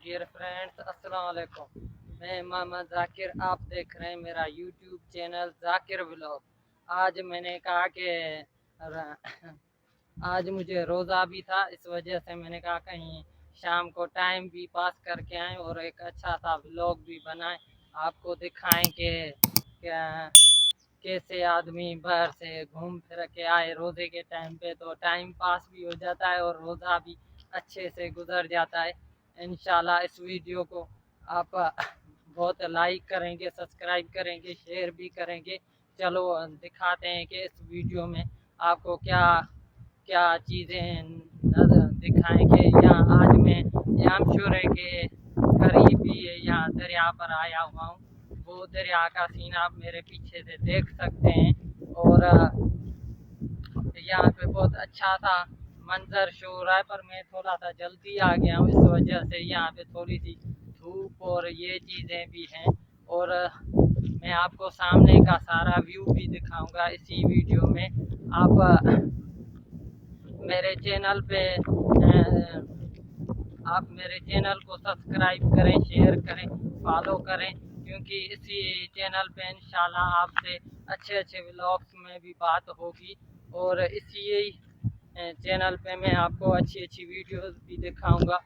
Dear friends, अस्सलाम वालेकुम। मैं मोहम्मद जाकिर, आप देख रहे हैं मेरा यूट्यूब चैनल जाकिर व्लॉग। आज मैंने कहा कि आज मुझे रोज़ा भी था, इस वजह से मैंने कहा कहीं शाम को टाइम भी पास करके आएँ और एक अच्छा सा व्लॉग भी बनाएं, आपको दिखाएं कि क्या कैसे आदमी बाहर से घूम फिर के आए रोज़े के टाइम पे, तो टाइम पास भी हो जाता है और रोज़ा भी अच्छे से गुजर जाता है। इंशाल्लाह इस वीडियो को आप बहुत लाइक करेंगे, सब्सक्राइब करेंगे, शेयर भी करेंगे। चलो दिखाते हैं कि इस वीडियो में आपको क्या क्या चीज़ें नजर दिखाएंगे। यहाँ आज मैं यामशुरे के करीब ही यहाँ दरिया पर आया हुआ हूँ। वो दरिया का सीन आप मेरे पीछे से देख सकते हैं और यहाँ पे बहुत अच्छा सा मंजर शो हो रहा है, पर मैं थोड़ा सा जल्दी आ गया हूँ, इस वजह से यहाँ पे थोड़ी सी धूप और ये चीज़ें भी हैं। और मैं आपको सामने का सारा व्यू भी दिखाऊंगा इसी वीडियो में। आप मेरे चैनल पे आप मेरे चैनल को सब्सक्राइब करें, शेयर करें, फॉलो करें, क्योंकि इसी चैनल पे इंशाल्लाह आपसे अच्छे अच्छे व्लॉग्स में भी बात होगी और इसी चैनल पे मैं आपको अच्छी अच्छी वीडियोस भी दिखाऊंगा।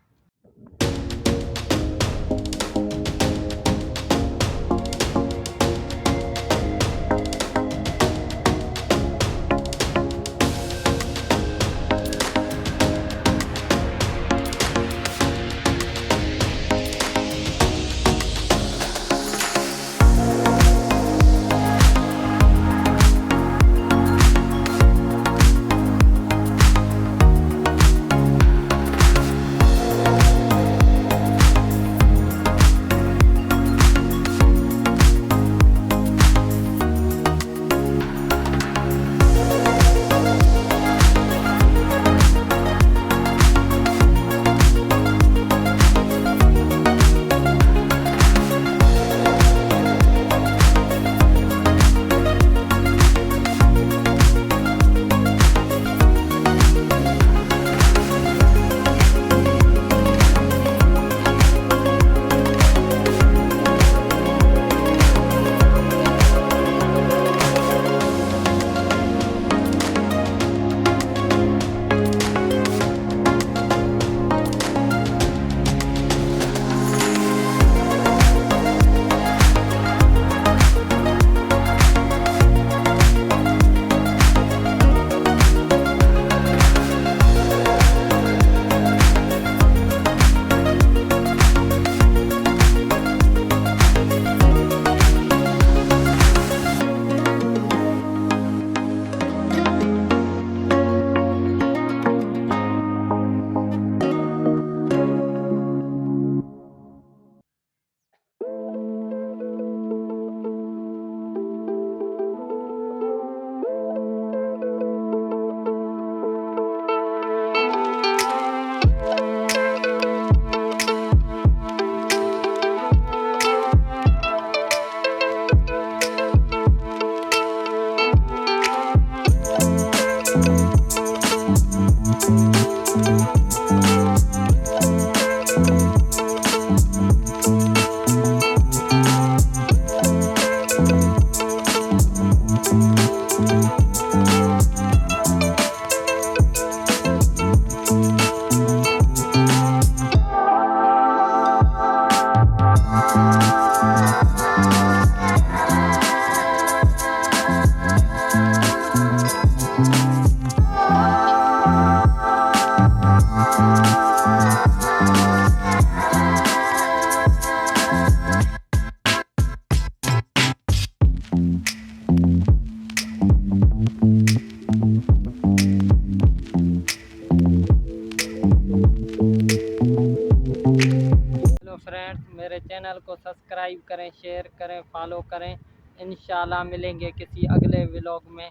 हेलो फ्रेंड्स, मेरे चैनल को सब्सक्राइब करें, शेयर करें, फॉलो करें। इंशाल्लाह मिलेंगे किसी अगले व्लॉग में।